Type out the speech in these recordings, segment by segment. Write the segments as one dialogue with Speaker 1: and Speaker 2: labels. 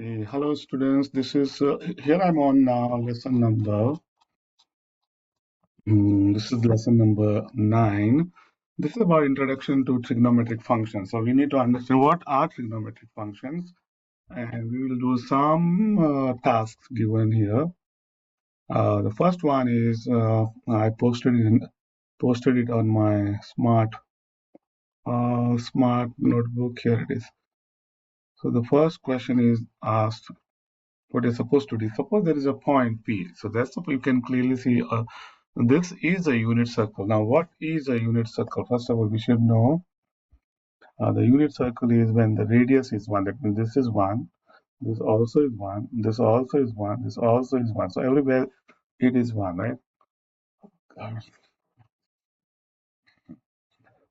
Speaker 1: Okay, hello students. This is here I'm on lesson number. This is lesson number 9. This is about introduction to trigonometric functions. So we need to understand what are trigonometric functions, and we will do some tasks given here. The first one is I posted it on my smart notebook. Here it is. So the first question is asked what you're supposed to do. Suppose there is a point P. So that's you can clearly see this is a unit circle. Now, what is a unit circle? First of all, we should know the unit circle is when the radius is 1. That means this is 1, this also is 1, this also is 1, this also is 1. So everywhere it is 1, right?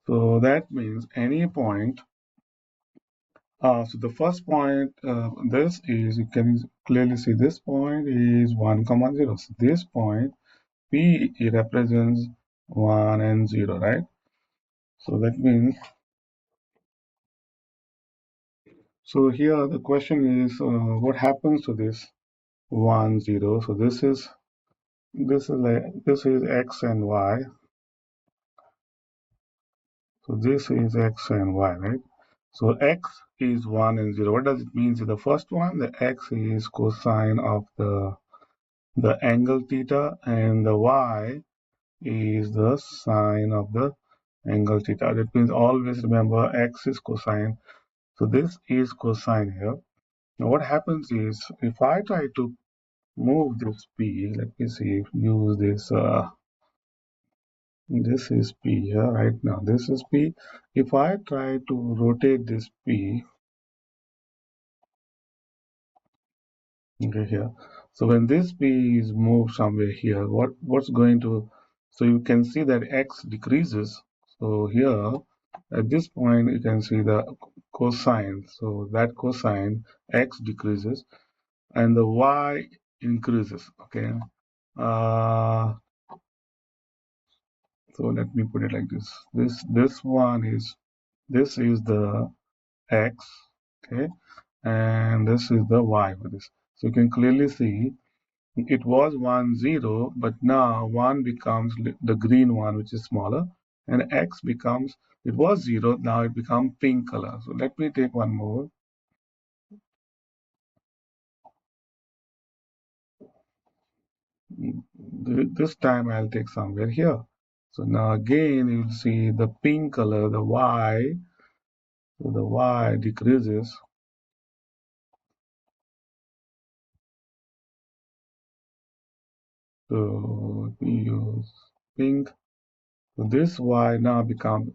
Speaker 1: So that means any point. So the first point, this is, you can clearly see this point is 1, comma 0. So this point P it represents 1 and 0, right? So that means, so here the question is, what happens to this 1, 0? So this is x and y. So this is x and y, right? So x is 1 and 0. What does it mean? So the first one, the x is cosine of the angle theta, and the y is the sine of the angle theta. That means always remember x is cosine. So this is cosine here. Now what happens is if I try to move this p, let me see, use this is p here right now. This is p. If I try to rotate this p, okay, here. So when this p is moved somewhere here, what's going to, so you can see that x decreases. So here at this point you can see the cosine. So that cosine x decreases and the y increases. Okay. Uh, so let me put it like this. This is the x, okay, and this is the y for this. So you can clearly see it was 1, 0, but now 1 becomes the green one, which is smaller, and x becomes, it was 0, now it becomes pink color. So let me take one more. This time I'll take somewhere here. So now again you'll see the pink color, the y, so the y decreases. So we use pink. So this y now becomes,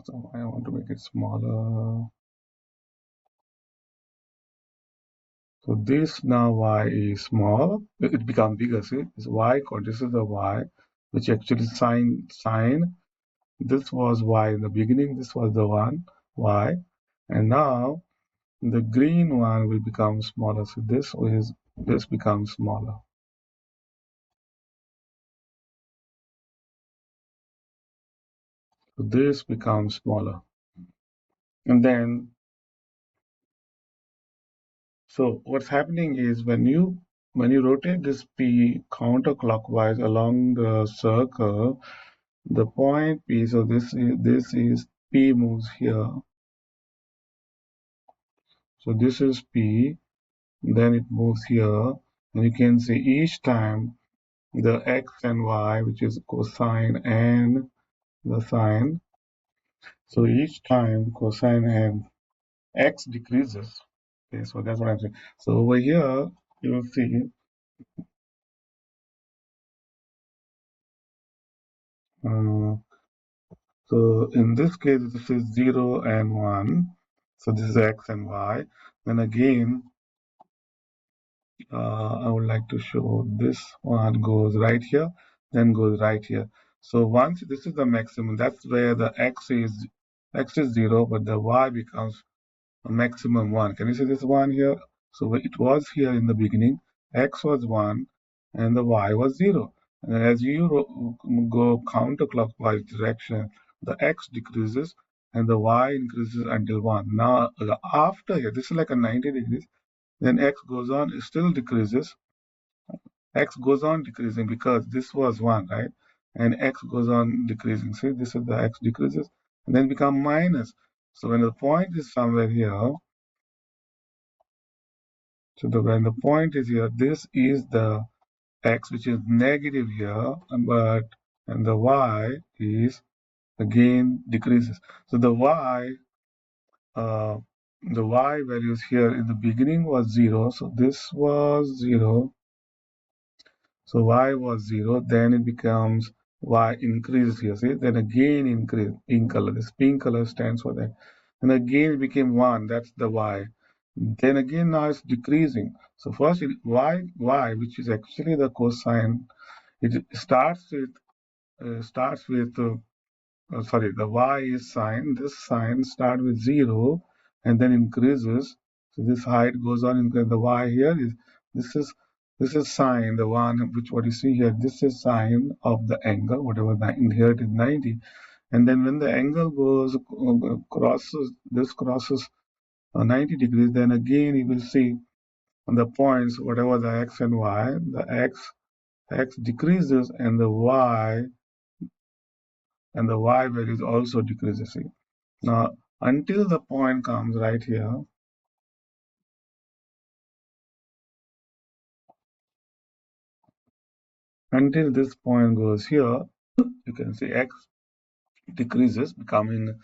Speaker 1: so I want to make it smaller. So this now y is small. It becomes bigger. See, this y code. This is the y, which actually sine. This was y in the beginning. This was the one y, and now the green one will become smaller. So this becomes smaller. So this becomes smaller, and then so what's happening is when you rotate this p counterclockwise along the circle, the point P, so this is P moves here. So this is P, then it moves here, and you can see each time the x and y, which is cosine and the sine. So each time cosine and x decreases. Okay, so that's what I'm saying. So over here you will see. Uh, so in this case, this is 0 and 1. So this is x and y. Then again, I would like to show this one goes right here, then goes right here. So once this is the maximum, that's where the x is 0, but the y becomes a maximum 1. Can you see this one here? So it was here in the beginning, x was 1 and the y was 0. And then as you go counterclockwise direction, the x decreases and the y increases until 1. Now, after here, this is like a 90 degrees. Then x goes on, it still decreases. X goes on decreasing because this was 1, right? And x goes on decreasing. See, this is the x decreases and then become minus. So when the point is somewhere here, when the point is here, this is the x which is negative here, and the y is again decreases. So uh, the y values here in the beginning was 0. So this was 0. So y was 0, then it becomes y increases here. See, then again increase pink color. This pink color stands for that. And again it became 1. That's the y. Then again now it's decreasing. So first y, which is actually the cosine, it starts with sorry, the y is sine. This sine starts with 0 and then increases. So this height goes on, and the y here is this is this is sine, the one which what you see here. This is sine of the angle, whatever here it is 90. And then when the angle crosses 90 degrees, then again you will see on the points whatever the x and y, the x decreases and the y values also decreases. Now, until the point comes right here, until this point goes here, you can see x decreases, becoming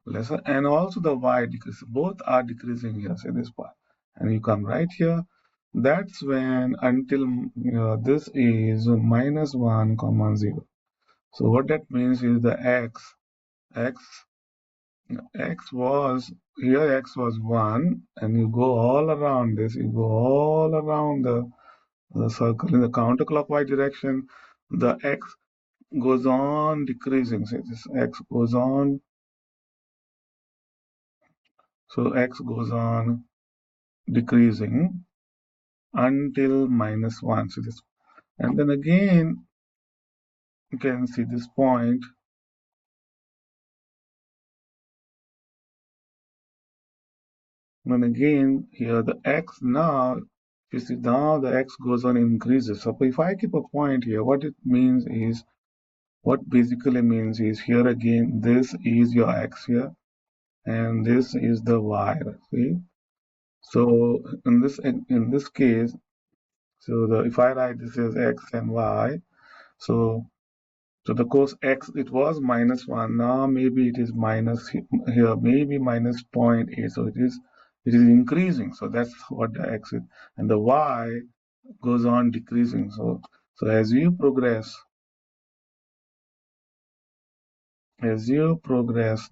Speaker 1: lesser, and also the y decreases. Both are decreasing here, say this part. And you come right here, that's when until this is minus 1 comma 0. So what that means is the x x was here, x was 1, and you go all around this, you go all around the circle in the counterclockwise direction, the x goes on decreasing. So this x goes on, so x goes on decreasing until minus 1. So this, and then again, you can see this point. And again, here the x now, you see now the x goes on increases. So if I keep a point here, what basically means is here again, this is your x here, and this is the y. See, so in this case, so if I write this as x and y, so the cos x, it was minus 1. Now maybe it is minus here, maybe minus 0.8. So it is increasing. So that's what the x is, and the y goes on decreasing. So as you progress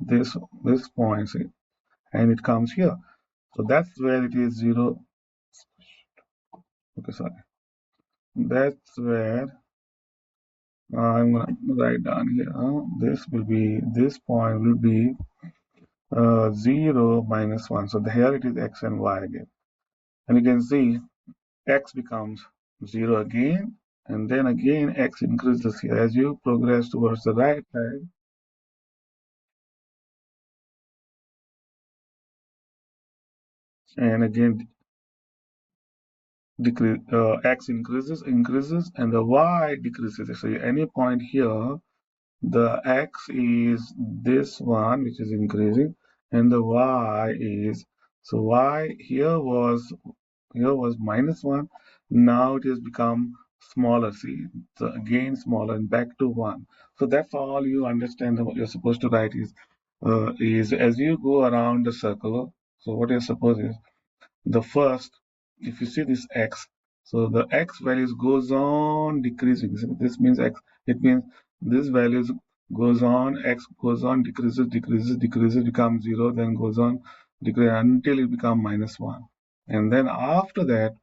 Speaker 1: this point, see, and it comes here. So that's where it is 0. Okay, sorry. That's where I'm going to write down here. This point will be 0 minus 1. So here it is x and y again. And you can see x becomes 0 again. And then again x increases here. As you progress towards the right side, and again x increases, and the y decreases. So any point here, the x is this one which is increasing, and the y is, so y here was minus 1. Now it has become smaller. See, so again smaller and back to 1. So that's all you understand. What you're supposed to write is as you go around the circle. So what you're supposed is the first, if you see this x, so the x values goes on decreasing. So this means x, it means this values goes on, x goes on, decreases, becomes 0, then goes on decrease until it becomes minus 1. And then after that,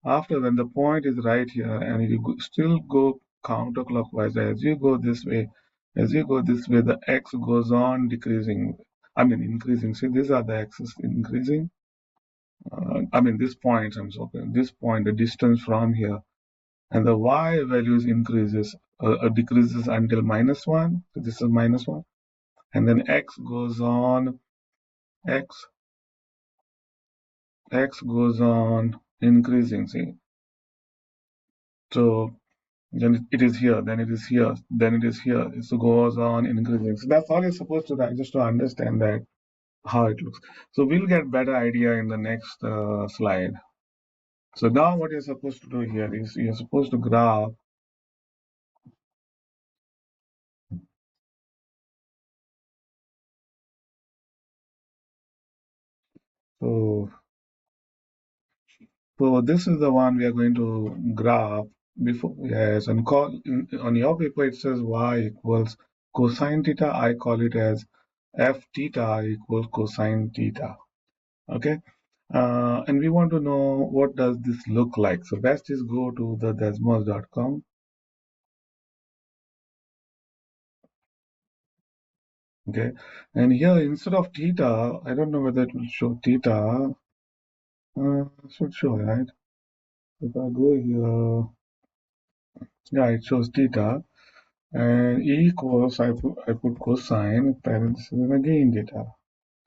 Speaker 1: after when the point is right here, and you still go counterclockwise, as you go this way, the x goes on decreasing, I mean increasing. See, these are the x's increasing. I mean this point, I'm sorry, this point, the distance from here, and the y values decreases until minus 1. So this is minus 1. And then x goes on, x x goes on increasing, see. So then it is here, then it is here, then it is here. So goes on increasing. So that's all you're supposed to write, just to understand that how it looks. So we'll get better idea in the next slide. So now what you're supposed to do here is you're supposed to graph. So, so this is the one we are going to graph before. Yes, and on your paper it says y equals cosine theta. I call it as f theta equals cosine theta. Okay. And we want to know what does this look like. So best is go to the desmos.com. Okay. And here instead of theta, I don't know whether it will show theta. Should show, right? If I go here, yeah, it shows theta. And E equals, I put cosine, parentheses, and again theta.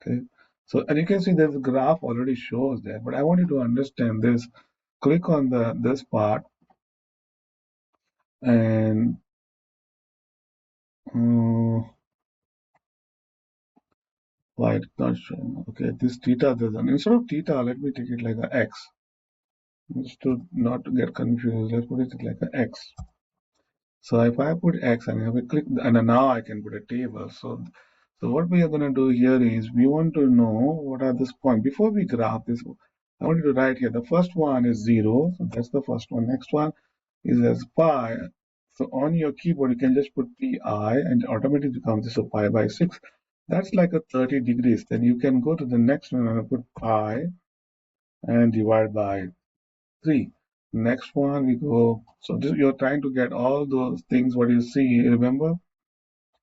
Speaker 1: Okay. So, and you can see there's a graph already shows there, but I want you to understand this. Click on this part and why it's not showing. Okay, this theta doesn't. Instead of theta, let me take it like a x. Just to not to get confused, let's put it like a x. So if I put x and if I click, and then now I can put a table. So what we are going to do here is we want to know what are this point. Before we graph this, I want you to write here. The first one is 0. So that's the first one. Next one is as pi. So on your keyboard, you can just put pi and it automatically becomes this, so pi by 6. That's like a 30 degrees. Then you can go to the next one and put pi and divide by 3. Next one we go. So this, you're trying to get all those things what you see. Remember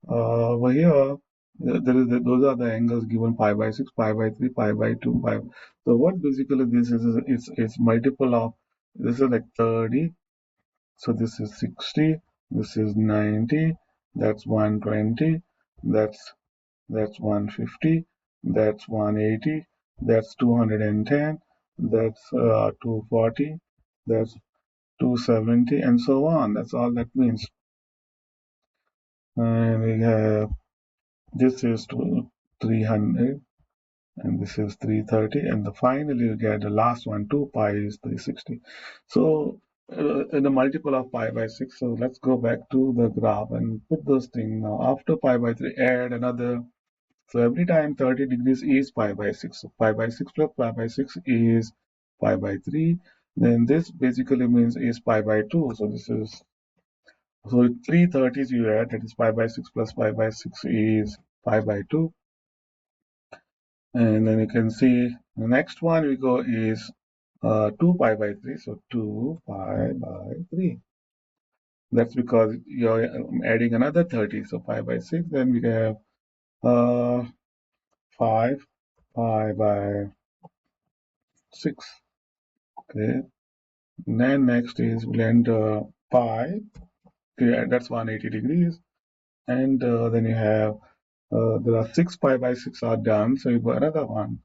Speaker 1: over here there is those are the angles given pi by 6, pi by 3, pi by 2, pi. So what basically this is it's multiple of this is like 30. So this is 60. This is 90. That's 120. That's 150. That's 180. That's 210. That's 240. That's 270 and so on. That's all that means. And we have this is 300 and this is 330 and finally you get the last one 2 pi is 360. So the multiple of pi by 6. So let's go back to the graph and put those things now. After pi by 3 add another. So every time 30 degrees is pi by 6. So pi by 6 plus pi by 6 is pi by 3. Then this basically means is pi by 2. So this is, so 330s you add, that is pi by 6 plus pi by 6 is pi by 2. And then you can see the next one we go is 2 pi by 3. So 2 pi by 3. That's because you're adding another 30. So pi by 6. Then we have 5 pi by 6. Okay. Then next is blend pi. Okay, that's 180 degrees. And then you have there are 6 pi by 6 are done. So you go another one.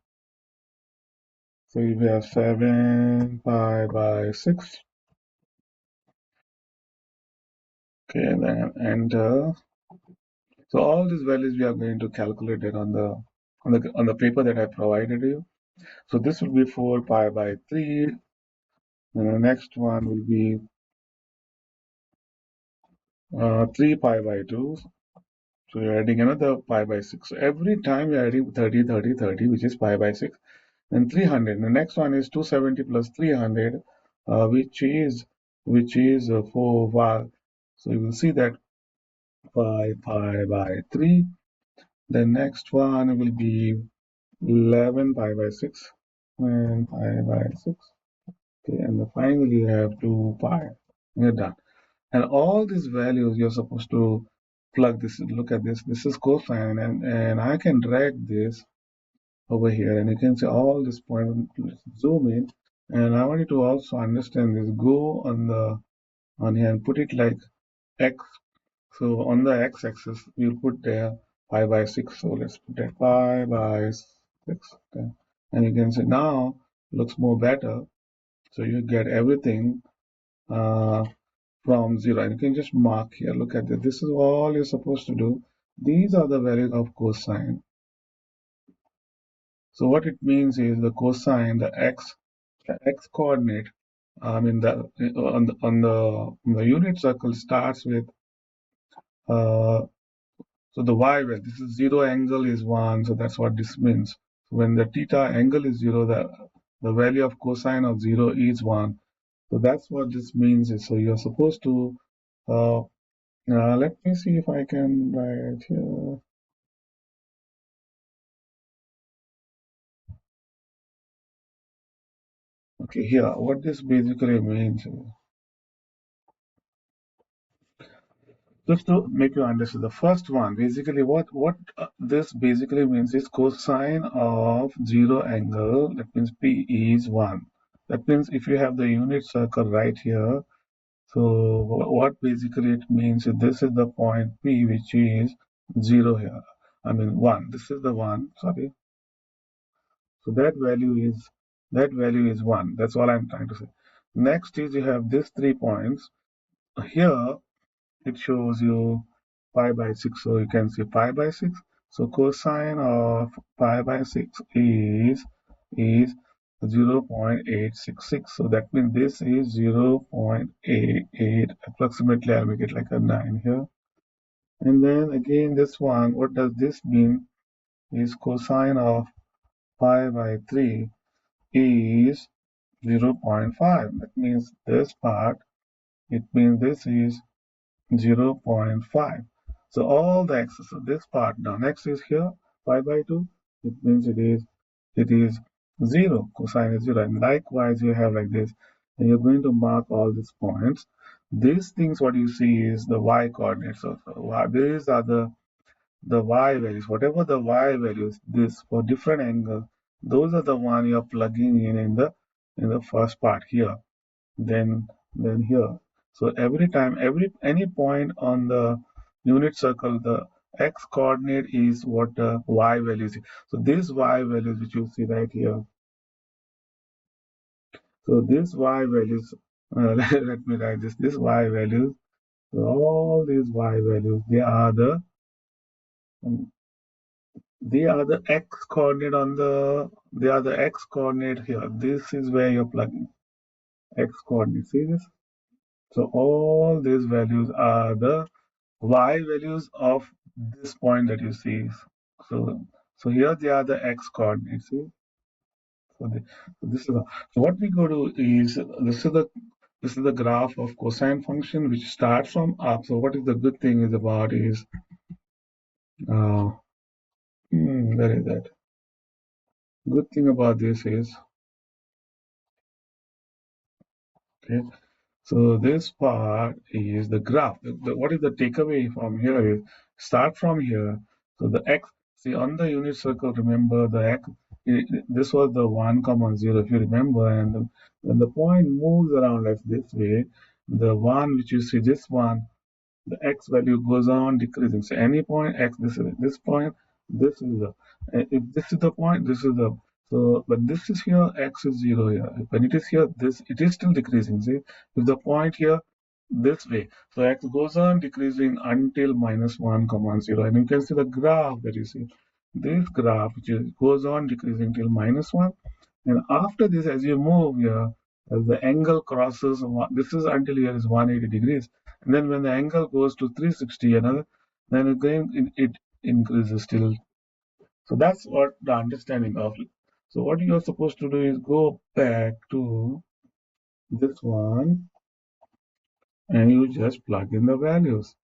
Speaker 1: So you have 7 pi by 6. Okay, and then enter. So all these values we are going to calculate it on the paper that I provided you. So this will be 4 pi by 3. And the next one will be 3 pi by 2. So you're adding another pi by 6. So every time you're adding 30, 30, 30, which is pi by 6. Then 300. The next one is 270 plus 300, which is 4 pi. So you will see that 5 pi by 3. The next one will be 11 pi by 6 and pi by 6. Okay, and finally you have 2 pi. You're done. And all these values you're supposed to plug this. Look at this. This is cosine, and I can drag this over here, and you can see all this point. Let's zoom in, and I want you to also understand this. Go on here and put it like x. So on the x-axis, we'll put there pi by 6. So let's put that pi by 6. Okay. And you can see now looks more better. So you get everything uh, from 0. And you can just mark here. Look at this. This is all you're supposed to do. These are the values of cosine. So what it means is the cosine, the x coordinate. I mean the on the unit circle starts with uh, so the y value. This is 0 angle is 1. So that's what this means. So when the theta angle is 0, the value of cosine of 0 is 1. So that's what this means. Is so you're supposed to uh, let me see if I can write here. Okay, here, what this basically means, just to make you understand, the first one, basically, what this basically means is cosine of 0 angle, that means P is 1. That means if you have the unit circle right here, so what basically it means is this is the point P, which is 0 here. I mean 1. This is the 1, sorry. So that value is 1. That's all I'm trying to say. Next is you have these 3 points. Here it shows you pi by 6. So you can see pi by 6. So cosine of pi by 6 is 0.866. So that means this is 0.88. Approximately I'll make it like a 9 here. And then again this one, what does this mean? Is cosine of pi by 3 is 0.5. That means this part, it means this is 0.5. So all the x's, so this part now, next is here, pi by 2, it means it is 0, cosine is 0. And likewise, you have like this, and you're going to mark all these points. These things, what you see is the y coordinates. So these are the y values. Whatever the y values, this for different angles, those are the one you're plugging in the first part here, then here. So every time, any point on the unit circle, the x coordinate is what the y values is. So these y values which you see right here. So these y values, let me write this. This y values, so all these y values, um, they are the x coordinate they are the x coordinate here. This is where you're plugging x coordinate. See this? So all these values are the y values of this point that you see. So here they are the x coordinates. See? So this is so what we go to is this is the graph of cosine function which starts from up. So what is the good thing is about is uh, where is that? Good thing about this is okay. So this part is the graph. What is the takeaway from here is start from here. So the x, see on the unit circle, remember the x, this was the 1 comma 0 if you remember, and when the point moves around like this way, the one which you see, this one, the x value goes on decreasing. So any point x, this is this point, this is the if this is the point, this is the so when this is here, x is 0 here. When it is here, this it is still decreasing. See, if the point here this way, so x goes on decreasing until -1 comma 0, and you can see the graph that you see. This graph which goes on decreasing till -1, and after this, as you move here, as the angle crosses, this is until here is 180 degrees. And then when the angle goes to 360, then again it increases still. So that's what the understanding of it. So what you're supposed to do is go back to this one and you just plug in the values.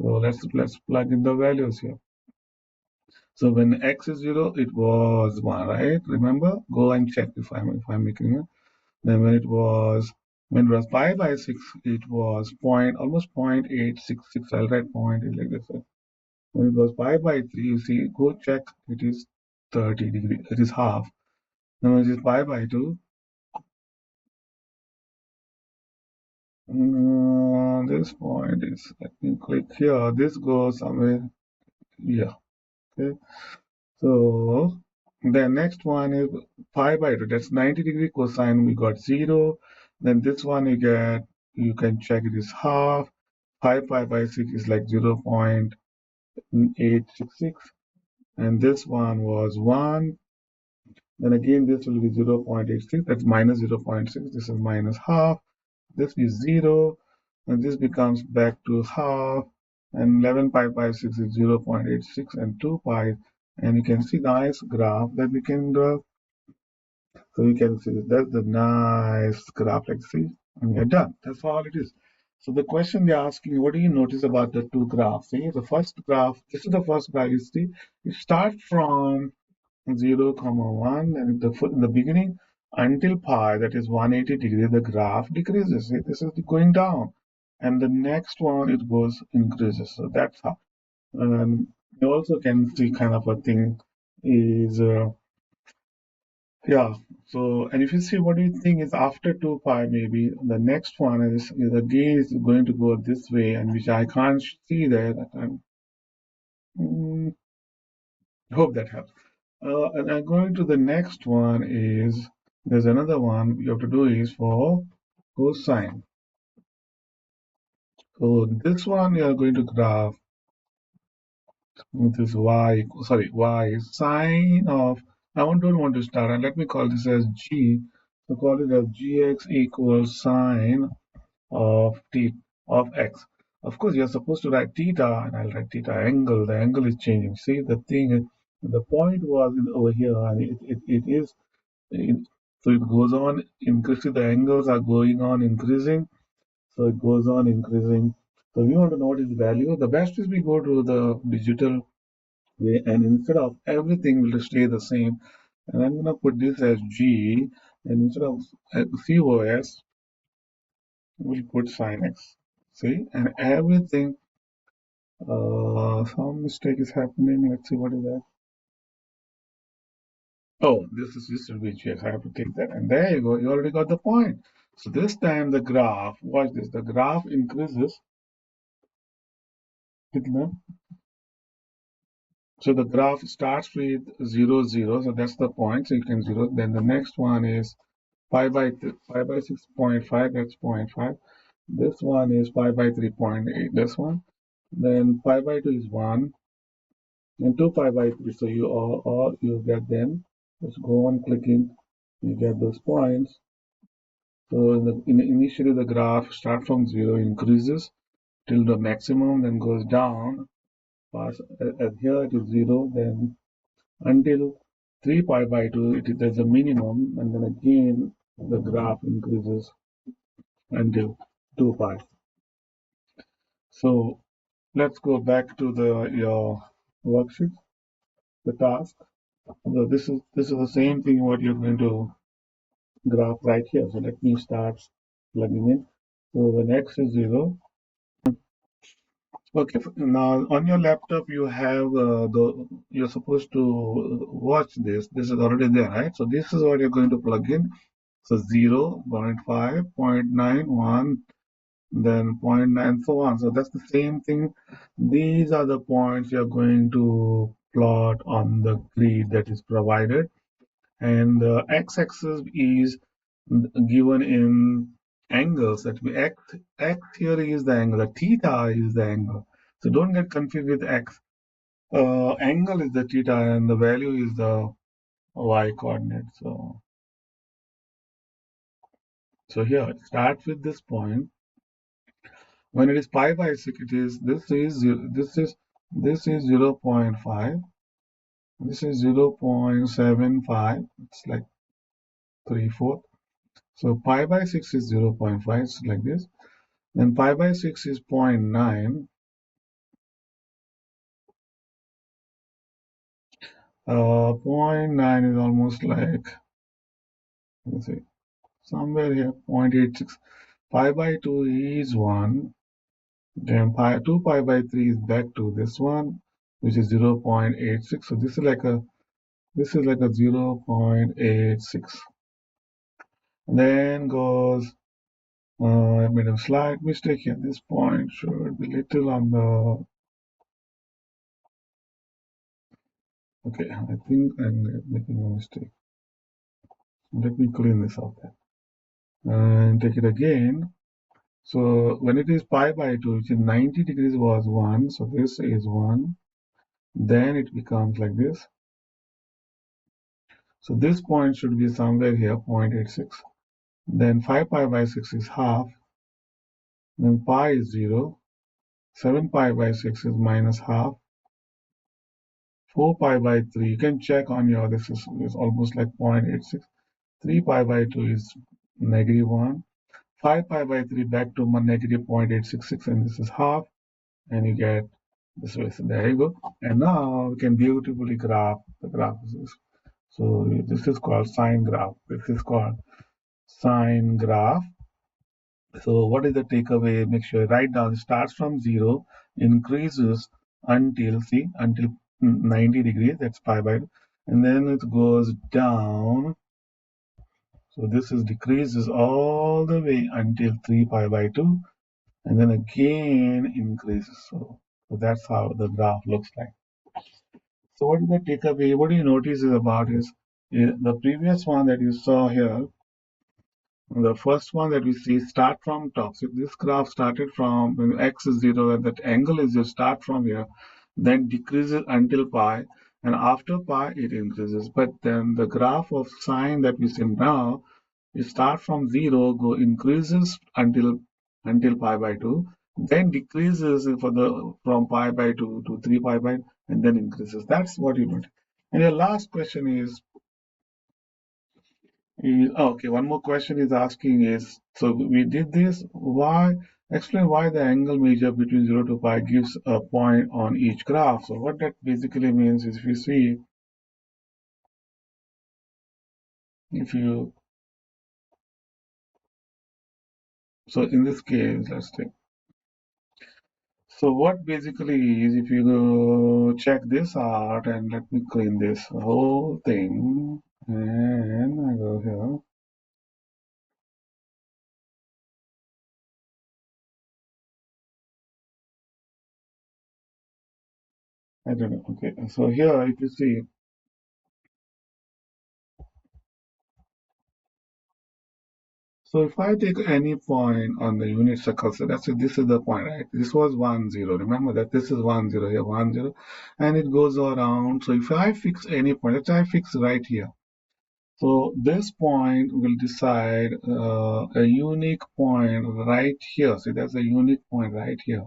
Speaker 1: So let's plug in the values here. So when x is 0, it was 1, right? Remember? Go and check if I'm making it. Then when it was pi by 6, it was almost 0.866. I'll write point like this. When it was pi by 3, you see, go check, it is 30 degrees. It is half. Now when it is pi by 2, this point is, let me click here. This goes somewhere here. Okay. So The next one is pi by 2. That's 90-degree cosine. We got 0. Then this one you can check it is half. Pi by 6 is like 0.866. And this one was 1. Then again, this will be 0.86. That's minus 0.6. This is minus half. This is 0. And this becomes back to half. And 11 pi by 6 is 0.86 and 2 pi. And you can see nice graph that we can draw. So you can see that's the nice graph. Like see, and you're done. That's all it is. So the question they're asking, what do you notice about the two graphs? See, the first graph, this is the first graph you see. It starts from 0, comma 1, and in the beginning until pi, that is 180 degree, the graph decreases. See, this is going down. And the next one, it goes increases. So that's how. And you also can see kind of a thing is yeah. So, and if you see what do you think is after 2 pi, maybe the next one is again is going to go this way, and which I can't see there. Mm, hope that helps. And I'm going to the next one is there's another one you have to do is for cosine. So this one you are going to graph with this y is sine of don't want to start and let me call this as g. So call it as gx equals sine of t of x. Of course, you're supposed to write theta, and I'll write theta angle. The angle is changing. See, the thing is, the point was over here, and it is. It, so it goes on increasing. The angles are going on increasing. So it goes on increasing. So we want to know what is the value. The best is we go to the digital way, and instead of everything will stay the same. And I'm gonna put this as G, and instead of COS, we'll put sin X. See, and everything, some mistake is happening. Let's see what is that. Oh, this will be G. I have to take that. And there you go. You already got the point. So this time the graph, watch this. The graph increases. So the graph starts with 0, 0. So that's the point. So you can 0. Then the next one is pi by 6.5. That's zero point 0.5. This one is pi by 3.8. This one. Then pi by 2 is 1. And 2 pi by 3. So you all you get them. Just go on clicking. You get those points. So initially the graph starts from 0, increases till the maximum, then goes down. Here it is 0, then until 3 pi by 2, there's a minimum, and then again the graph increases until 2 pi. So let's go back to your worksheet, the task. So this is the same thing what you're going to graph right here. So let me start plugging in. So when x is 0, okay. Now on your laptop you have you're supposed to watch this. This is already there, right? So this is what you're going to plug in. So 0, 0.5, 0.91, then zero point 0.9, so on. So that's the same thing. These are the points you're going to plot on the grid that is provided. And the x-axis is given in angles. That means x here is the angle, the theta is the angle. So don't get confused with x. Angle is the theta and the value is the y coordinate. So here it starts with this point. When it is pi by 6, it is this is 0 0.5. This is 0.75. It's like 3/4. So pi by 6 is 0.5. It's like this. Then pi by 6 is 0.9. 0.9 is almost like, let's see, somewhere here, 0.86. Pi by 2 is 1. Then 2 pi by 3 is back to this one, which is 0.86. So this is like a 0.86. Then goes, I made a slight mistake here. This point should be little on the Okay, I think I'm making a mistake. Let me clean this up then. And take it again. So when it is pi by 2, which is 90 degrees was 1, so this is 1. Then it becomes like this. So this point should be somewhere here, 0.86. Then 5 pi by 6 is half. Then pi is 0. 7 pi by 6 is minus half. 4 pi by 3, you can check on your, this is almost like 0.86. 3 pi by 2 is negative 1. 5 pi by 3 back to negative 0.866, and this is half, and you get this way. So there you go. And now we can beautifully graph the graph. So this is called sine graph. This is called sine graph. So what is the takeaway? Make sure you write down. It starts from 0, increases until, see, until 90 degrees. That's pi by 2. And then it goes down. So this is decreases all the way until 3 pi by 2. And then again increases. So that's how the graph looks like. So what is the takeaway? What do you notice is about is the previous one that you saw here, the first one that we see start from top. So this graph started from when x is 0 and that angle is just start from here, then decreases until pi, and after pi it increases. But then the graph of sine that we see now, it start from 0, go increases until pi by 2, then decreases for the from pi by 2 to 3 pi by, and then increases. That's what you notice. And your last question is okay. One more question is asking is, so we did this. Why? Explain why the angle measure between 0 to pi gives a point on each graph. So what that basically means is, if you see, if you, so in this case, let's take. So what basically is, if you go check this out, and let me clean this whole thing, and I go here. I don't know. Okay, so here if you see, so if I take any point on the unit circle, so that's it, this is the point, right? This was 1, 0. Remember that this is 1, 0 here, 1, 0, and it goes around. So if I fix any point, let's say I fix right here. So this point will decide a unique point right here. See, that's a unique point right here.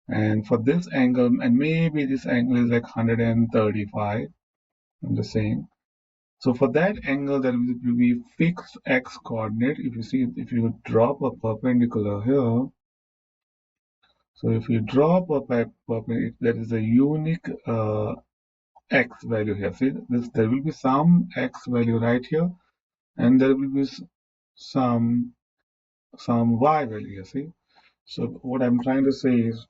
Speaker 1: And for this angle, and maybe this angle is like 135, I'm just saying. So for that angle, there will be fixed x coordinate. If you see, if you drop a perpendicular here, so if you drop a perpendicular, there is a unique x value here. See, there will be some x value right here, and there will be some y value here. See, so what I'm trying to say is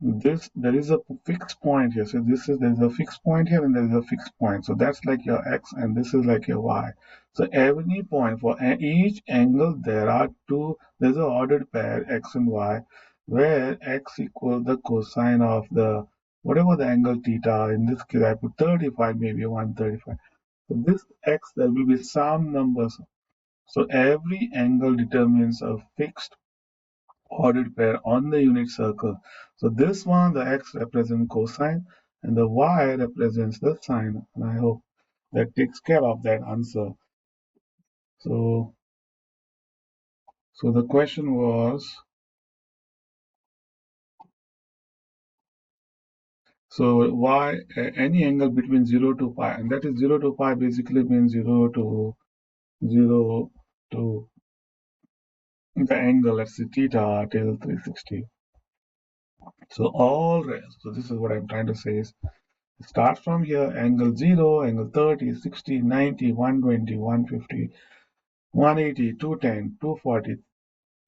Speaker 1: this, there is a fixed point here. So there's a fixed point here and there's a fixed point. So that's like your x and this is like your y. So every point for each angle there are two, there's an ordered pair x and y, where x equals the cosine of the whatever the angle theta. In this case I put 35, maybe 135. So this x, there will be some numbers. So every angle determines a fixed ordered pair on the unit circle. So this one, the x represents cosine and the y represents the sine. And I hope that takes care of that answer. So, so the question was, so y any angle between 0 to pi, and that is 0 to pi basically means 0 to the angle, let's say theta till 360. So all rest. So this is what I'm trying to say is, start from here, angle 0, angle 30, 60, 90, 120, 150, 180, 210, 240,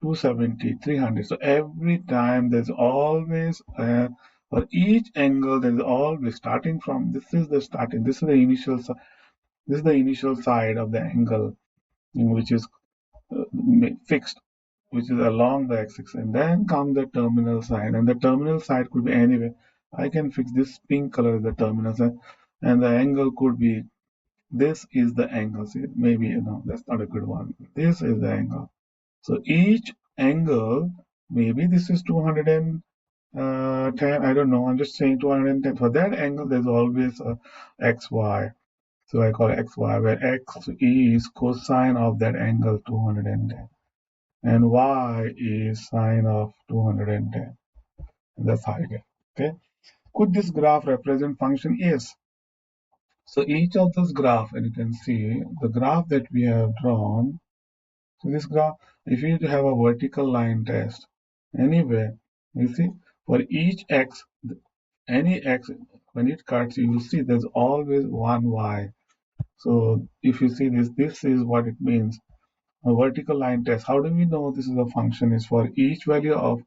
Speaker 1: 270, 300. So every time there's always, for each angle, there's always starting from, this is the starting, this is the initial, this is the initial side of the angle, which is fixed, which is along the axis. And then comes the terminal side, and the terminal side could be anywhere. I can fix this pink color as the terminus, and the angle could be, this is the angle. See, maybe, that's not a good one. This is the angle. So each angle, maybe this is 210, I don't know, I'm just saying 210. For that angle, there's always a xy. So I call it xy, where x is cosine of that angle 210, and y is sine of 210. And that's how you get. Okay. Could this graph represent function? Yes. So each of those graph, and you can see the graph that we have drawn. So this graph, if you have a vertical line test, anywhere, you see, for each x, any x, when it cuts, you will see there's always one y. So if you see this, this is what it means. A vertical line test. How do we know this is a function? Is for each value of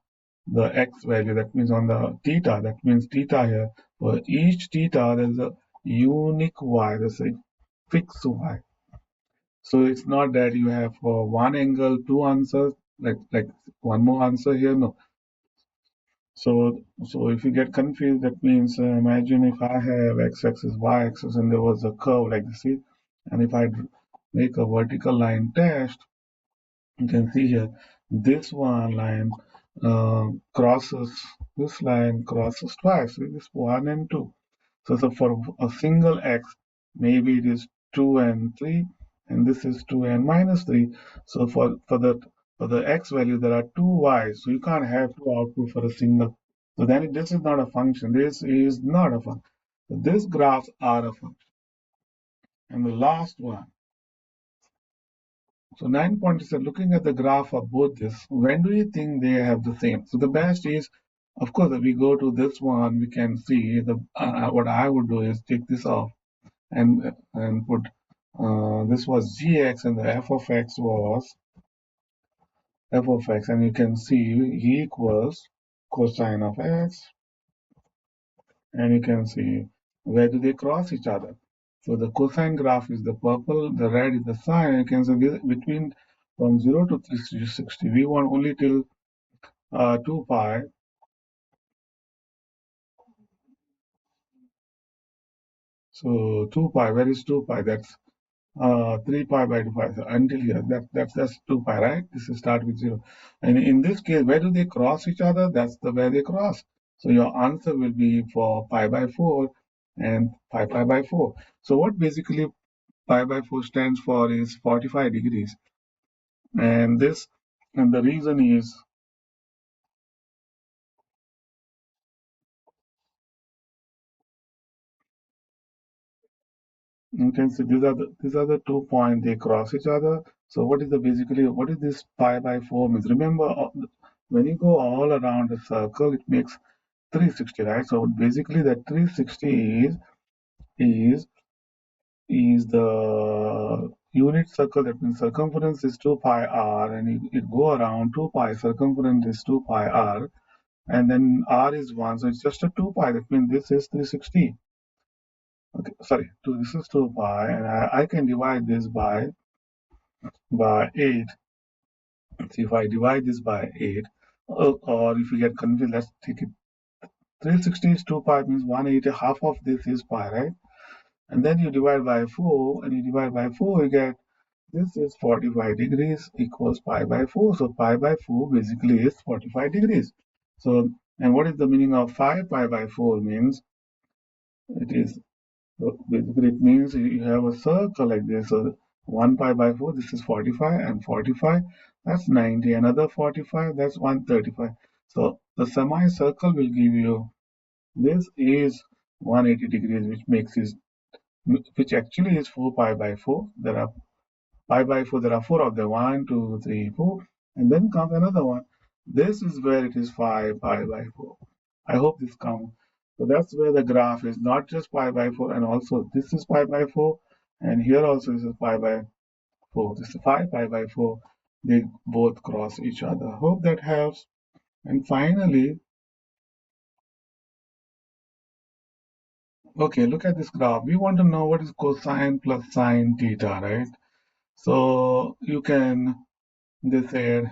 Speaker 1: the x value, that means on the theta, that means theta here. For each theta, there's a unique y, there's a fixed y. So it's not that you have for one angle two answers, like one more answer here. No. So if you get confused, that means imagine if I have x-axis, y-axis, and there was a curve like this, see, and if I make a vertical line test, you can see here this one line crosses this line crosses twice. See, this one and two. So for a single x, maybe it is 2 and 3, and this is 2 and minus 3. So for the x value, there are two y's. So you can't have two output for a single. So then this is not a function. This is not a function. So these graphs are a function. And the last one. So 9.7, looking at the graph of both this, when do you think they have the same? So the best is, of course, if we go to this one, we can see the what I would do is take this off and put this was gx and the f of x was f of x, and you can see e equals cosine of x, and you can see where do they cross each other. So the cosine graph is the purple, the red is the sine. You can see this, between from 0 to 360, we want only till 2 pi. So 2 pi, where is 2 pi? That's 3 pi by 2 pi. So until here, that's 2 pi, right? This is start with 0. And in this case, where do they cross each other? That's the where they cross. So your answer will be for pi by 4 and pi by 4. So what basically pi by 4 stands for is 45 degrees. And the reason is, you can see these are the 2 points they cross each other. So what is this pi by 4 means? Remember, when you go all around the circle, it makes 360, right? So basically that 360 is is the unit circle. That means circumference is 2 pi r, and it go around 2 pi. Circumference is 2 pi r, and then r is 1, so it's just a 2 pi. That means this is 360. Okay, sorry, this is 2 pi, and I can divide this by 8. So if I divide this by 8, or if you get confused, let's take it. 360 is 2 pi, means 180, half of this is pi, right? And then you divide by 4, and you divide by 4, you get this is 45 degrees equals pi by 4. So pi by 4 basically is 45 degrees. So, and what is the meaning of 5 pi by 4 means? It is, so basically it means you have a circle like this. So 1 pi by 4, this is 45, and 45, that's 90. Another 45, that's 135. So the semicircle will give you, this is 180 degrees, which actually is 4 pi by 4. There are pi by 4, there are 4 of them, 1, 2, 3, 4, and then comes another one. This is where it is 5 pi by 4. I hope this comes. So that's where the graph is not just pi by 4, and also this is pi by 4, and here also this is pi by 4. This is 5 pi by 4. They both cross each other. Hope that helps. And finally, okay, look at this graph. We want to know what is cosine plus sine theta, right? So you can, they said,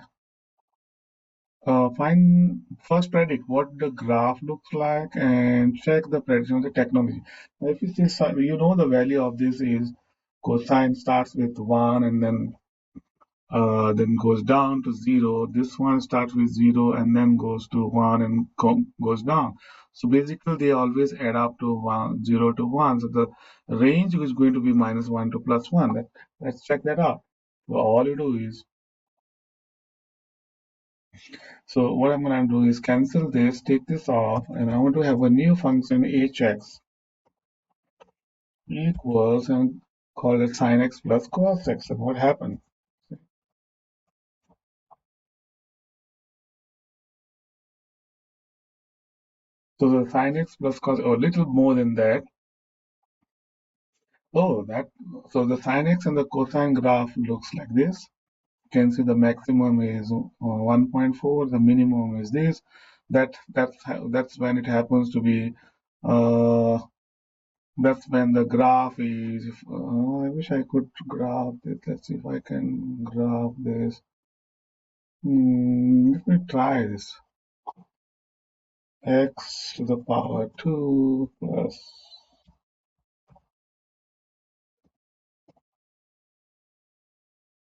Speaker 1: Find first predict what the graph looks like and check the prediction of the technology. Now, if you see, you know the value of this is cosine starts with 1 and then goes down to 0. This one starts with 0 and then goes to 1 and goes down. So basically, they always add up to 1, 0 to 1. So the range is going to be -1 to +1. Let's check that out. So all you do is, so what I'm going to do is cancel this, take this off, and I want to have a new function hx equals and call it sinx plus cosx. And what happened? So the sinx plus cos, or a little more than that. Oh, that so the sin x and the cosine graph looks like this. You can see the maximum is 1.4, the minimum is this. That's when it happens to be. Uh, that's when the graph is. I wish I could graph this. Let's see if I can graph this. Let me try this. X to the power 2 plus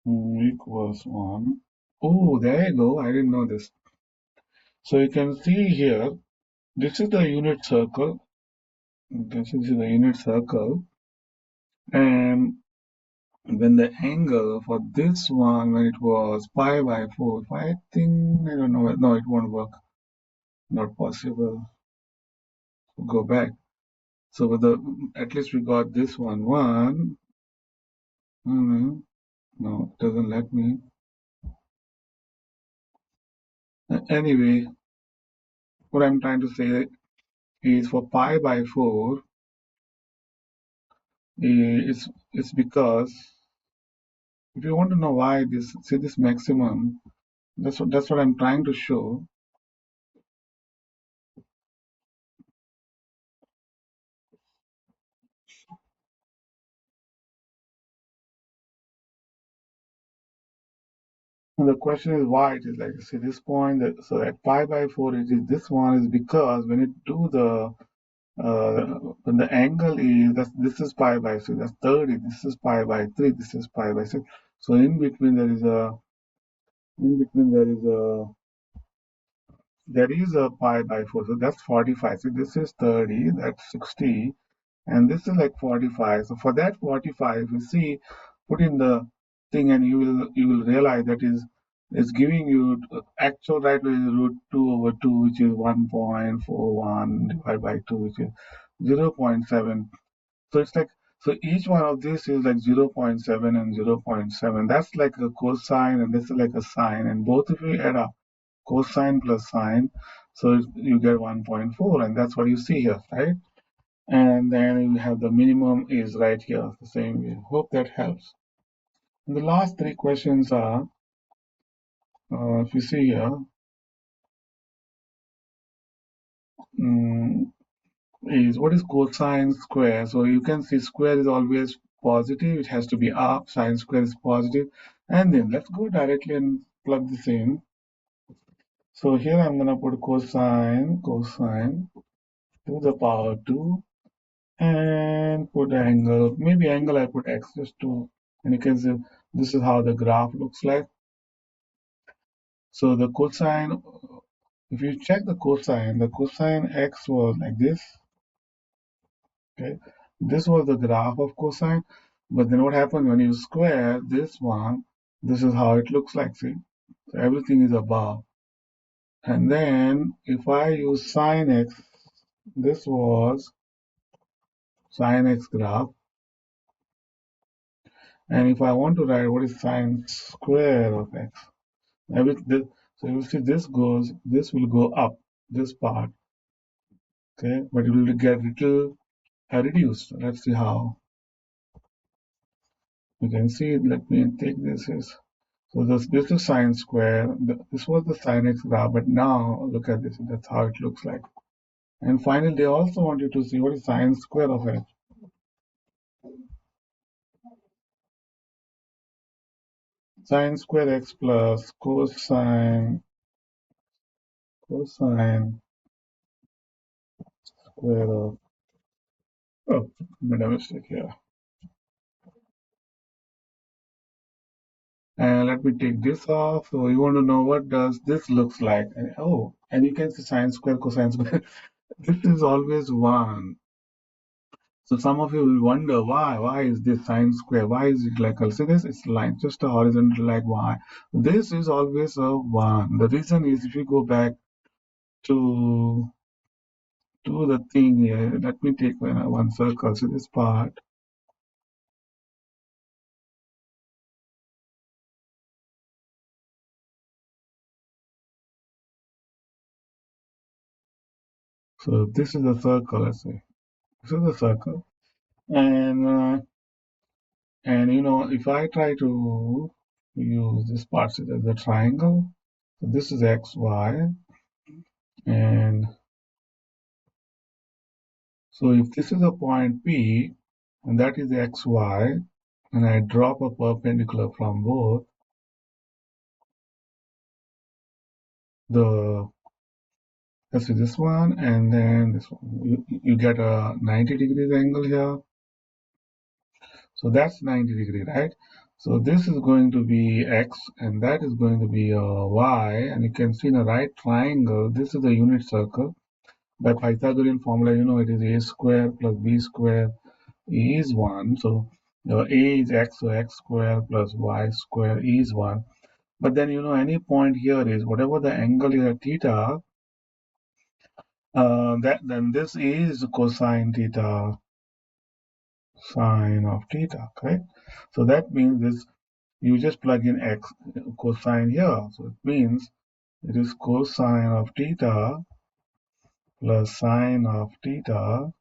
Speaker 1: equals 1. Oh, there you go. I didn't know this. So you can see here, this is the unit circle. This is the unit circle. And when the angle for this one, when it was pi by 4, I think, I don't know, no, it won't work. Not possible. Go back. So with the, at least we got this one. No, it doesn't let me. Anyway, what I'm trying to say is for pi by 4, it's because if you want to know why this, see this maximum, that's what I'm trying to show. And the question is why it is like, see this point, that, so at pi by 4, it is this one is because when you do the, when the angle is, this is pi by 6, that's 30, this is pi by 3, this is pi by 6. So in between there is a pi by 4, so that's 45. So this is 30, that's 60, and this is like 45. So for that 45, you see, put in the thing and you will realize that is giving you actual right value is root 2 over 2, which is 1.41 divided by 2, which is 0.7. So it's like, so each one of these is like 0.7 and 0.7. That's like a cosine and this is like a sine, and both of you add up cosine plus sine, so you get 1.4, and that's what you see here, right? And then you have the minimum is right here the same way. Hope that helps. And the last three questions are, if you see here, um, is what is cosine square? So you can see square is always positive, it has to be up, sine square is positive. And then let's go directly and plug this in. So here I'm going to put cosine to the power 2 and put angle, maybe angle I put x just to, and you can see this is how the graph looks like. So the cosine, if you check the cosine x was like this, okay? This was the graph of cosine, but then what happens when you square this one, this is how it looks like, see? So everything is above. And then if I use sine x, this was sine x graph. And if I want to write what is sine square of x, so you will see this will go up, this part, okay? But it will get little reduced. Let's see how. You can see, let me take this as, so this is sine square. This was the sine x graph, but now look at this, that's how it looks like. And finally, they also want you to see what is sine square of x. Sine square x plus cosine cosine square of, oh, made a mistake here. And let me take this off. So you want to know what does this looks like? And, oh, and you can see sine square, cosine square. This is always 1. So some of you will wonder why? Why is this sine square? Why is it like, see this? It's like just a horizontal like y. This is always a 1. The reason is if you go back to the thing here, let me take one circle. So this part. So this is the circle, let's say. This is the circle. And you know, if I try to use this part as a triangle, so this is x, y, and so if this is a point P, and that is x, y, and I drop a perpendicular from both the, let's see this one and then this one, you get a 90 degrees angle here. So that's 90 degree, right? So this is going to be x and that is going to be y, and you can see in a right triangle, this is a unit circle. By Pythagorean formula, you know it is a square plus b square is 1. So a is x, so x square plus y square is 1. But then you know any point here is whatever the angle here theta, that then this is cosine theta sine of theta, correct? So that means this you just plug in x cosine here. So it means it is cosine of theta plus sine of theta,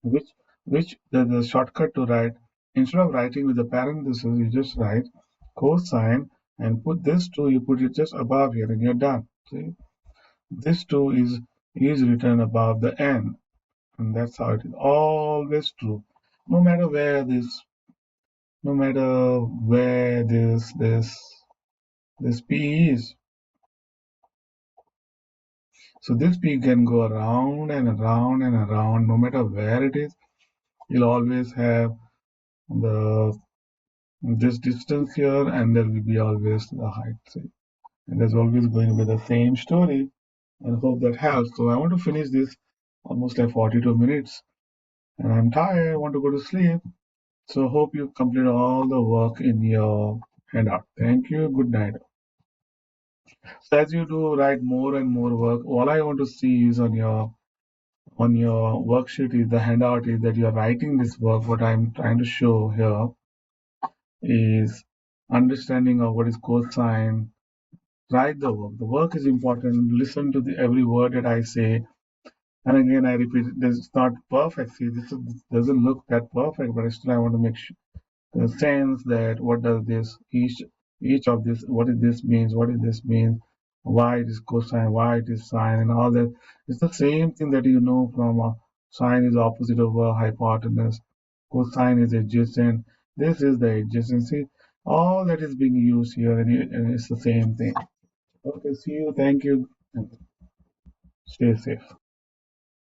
Speaker 1: which the shortcut to write, instead of writing with the parenthesis, you just write cosine and put this 2, you put it just above here and you're done. See, this 2 is written above the n, and that's how it is always true. No matter where this, no matter where this p is. So this p can go around and around and around, no matter where it is. You'll always have the this distance here, and there will be always the height. See? And there's always going to be the same story. And hope that helps. So I want to finish this almost like 42 minutes, and I'm tired. I want to go to sleep. So hope you complete all the work in your handout. Thank you. Good night. So as you do write more and more work, all I want to see is on your worksheet is the handout is that you are writing this work. What I'm trying to show here is understanding of what is cosine. Write the work. The work is important. Listen to every word that I say. And again, I repeat, this is not perfect. See, this doesn't look that perfect, but still I want to make sure the sense that what does this each of this, what is this means, what is this means, why it is cosine, why it is sine, and all that. It's the same thing that you know from sine is opposite over hypotenuse, cosine is adjacent, this is the adjacency. All that is being used here, and it's the same thing. Okay, see you. Thank you. And stay safe.